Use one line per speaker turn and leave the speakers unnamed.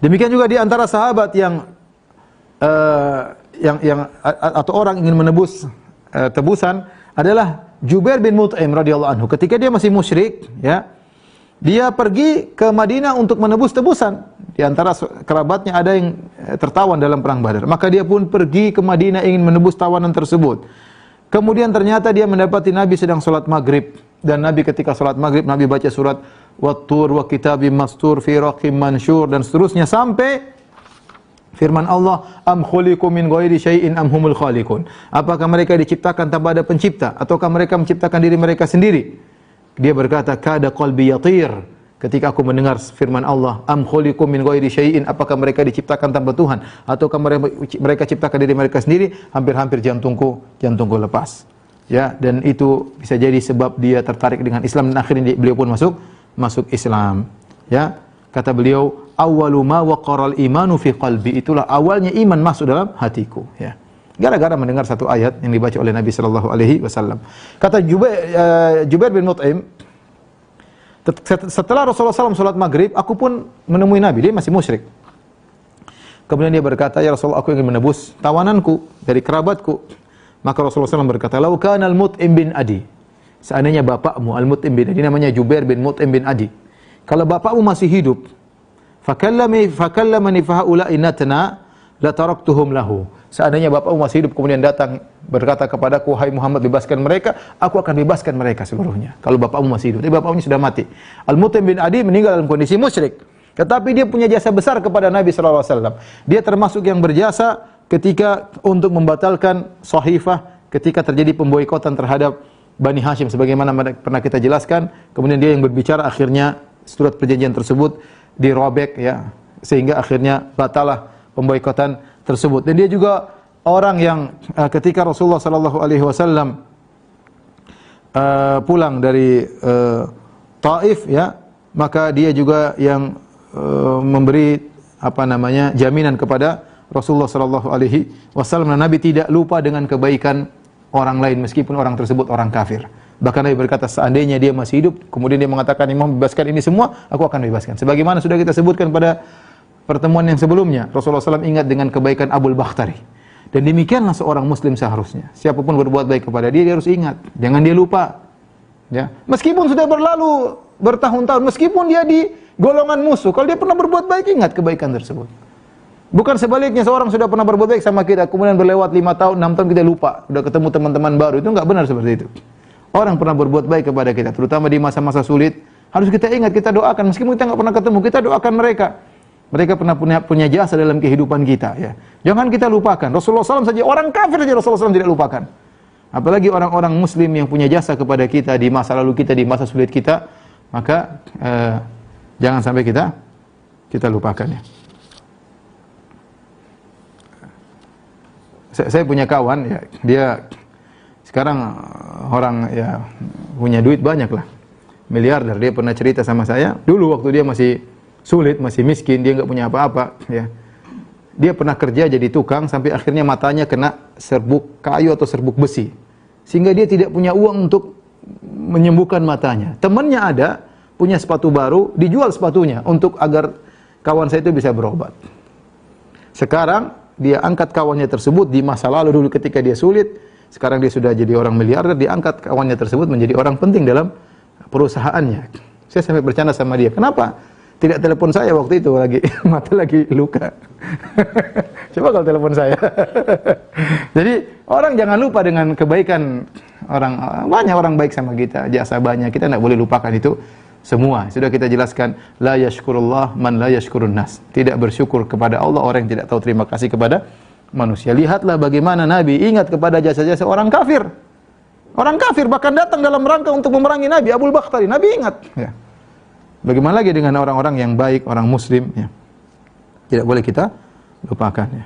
Demikian juga di antara sahabat yang atau orang ingin menebus tebusan adalah Jubair bin Mut'im radhiyallahu anhu. Ketika dia masih musyrik, ya, dia pergi ke Madinah untuk menebus tebusan. Di antara kerabatnya ada yang tertawan dalam perang Badar. Maka dia pun pergi ke Madinah ingin menebus tawanan tersebut. Kemudian ternyata dia mendapati Nabi sedang salat maghrib, dan Nabi ketika salat maghrib Nabi baca surat Wat-Tur wa kitabim mastur fi raqim mansyur dan seterusnya sampai firman Allah, am khuliqu min ghairi syai'in am humul khaliqun. Apakah mereka diciptakan tanpa ada pencipta ataukah mereka menciptakan diri mereka sendiri? Dia berkata, kada qalbi yatir. Ketika aku mendengar firman Allah, am khuliqu min ghairi syai'in, apakah mereka diciptakan tanpa Tuhan ataukah mereka ciptakan diri mereka sendiri, hampir-hampir jantungku lepas. Ya, dan itu bisa jadi sebab dia tertarik dengan Islam dan akhirnya beliau pun masuk Islam. Ya, kata beliau, awwalu ma waqaral imanu fi qalbi, itulah awalnya iman masuk dalam hatiku, ya. Gara-gara mendengar satu ayat yang dibaca oleh Nabi sallallahu alaihi wasallam. Kata Jubair bin Mut'im, setelah Rasulullah SAW salat maghrib, aku pun menemui Nabi, dia masih musyrik. Kemudian dia berkata, ya Rasulullah, aku ingin menebus tawananku dari kerabatku. Maka Rasulullah SAW berkata, lau kana al-Mut'im bin Adi, seandainya bapakmu Al-Mut'im bin Adi, namanya Jubair bin Mut'im bin Adi, kalau bapakmu masih hidup, fakallamani fahaula'i natna la taraktuhum lahu. Seandainya bapakmu masih hidup kemudian datang berkata kepadaku, hai Muhammad, bebaskan mereka, aku akan bebaskan mereka seluruhnya. Kalau bapakmu masih hidup. Tapi bapakmu sudah mati. Al-Mut'im bin Adi meninggal dalam kondisi musyrik. Tetapi dia punya jasa besar kepada Nabi sallallahu alaihi wasallam. Dia termasuk yang berjasa ketika untuk membatalkan Shahifah ketika terjadi pemboikotan terhadap Bani Hashim sebagaimana pernah kita jelaskan. Kemudian dia yang berbicara, akhirnya surat perjanjian tersebut dirobek, ya, sehingga akhirnya batalah pemboikotan tersebut. Dan dia juga orang yang ketika Rasulullah sallallahu alaihi wasallam pulang dari Taif, ya, maka dia juga yang memberi jaminan kepada Rasulullah sallallahu alaihi wasallam. Nabi tidak lupa dengan kebaikan orang lain meskipun orang tersebut orang kafir. Bahkan Nabi berkata, seandainya dia masih hidup, kemudian dia mengatakan, Imam, bebaskan ini semua, aku akan bebaskan. Sebagaimana sudah kita sebutkan pada pertemuan yang sebelumnya, Rasulullah SAW ingat dengan kebaikan Abul Bakhtari. Dan demikianlah seorang muslim seharusnya. Siapapun berbuat baik kepada dia, dia harus ingat. Jangan dia lupa. Ya. Meskipun sudah berlalu bertahun-tahun, meskipun dia di golongan musuh, kalau dia pernah berbuat baik, ingat kebaikan tersebut. Bukan sebaliknya, seorang sudah pernah berbuat baik sama kita, kemudian berlewat 5 tahun, 6 tahun kita lupa, udah ketemu teman-teman baru. Itu enggak benar seperti itu. Orang pernah berbuat baik kepada kita, terutama di masa-masa sulit, harus kita ingat, kita doakan. Meskipun kita enggak pernah ketemu, kita doakan mereka. Mereka pernah punya jasa dalam kehidupan kita, ya. Jangan kita lupakan. Rasulullah SAW saja, orang kafir saja Rasulullah SAW tidak lupakan. Apalagi orang-orang muslim yang punya jasa kepada kita di masa lalu kita, di masa sulit kita, maka jangan sampai kita lupakan, ya. Saya punya kawan, ya, dia sekarang orang, ya, punya duit banyak lah, miliarder. Dia pernah cerita sama saya, dulu waktu dia masih sulit, masih miskin, dia nggak punya apa-apa, ya. Dia pernah kerja jadi tukang sampai akhirnya matanya kena serbuk kayu atau serbuk besi, sehingga dia tidak punya uang untuk menyembuhkan matanya. Temannya ada punya sepatu baru, dijual sepatunya untuk agar kawan saya itu bisa berobat. Sekarang dia angkat kawannya tersebut di masa lalu dulu ketika dia sulit. Sekarang dia sudah jadi orang miliarder, diangkat kawannya tersebut menjadi orang penting dalam perusahaannya. Saya sampai bercanda sama dia, kenapa tidak telepon saya waktu itu, lagi mata lagi luka. Coba kalau telepon saya. Jadi orang jangan lupa dengan kebaikan orang. Banyak orang baik sama kita, jasa banyak, kita tidak boleh lupakan itu semua. Sudah kita jelaskan, la yashkurullah man la yashkurun nas. Tidak bersyukur kepada Allah orang yang tidak tahu terima kasih kepada manusia. Lihatlah bagaimana Nabi ingat kepada jasa-jasa orang kafir. Orang kafir bahkan datang dalam rangka untuk memerangi Nabi, Abul Bakhtari. Nabi ingat, ya. Bagaimana lagi dengan orang-orang yang baik, orang muslim, ya. Tidak boleh kita lupakan, ya.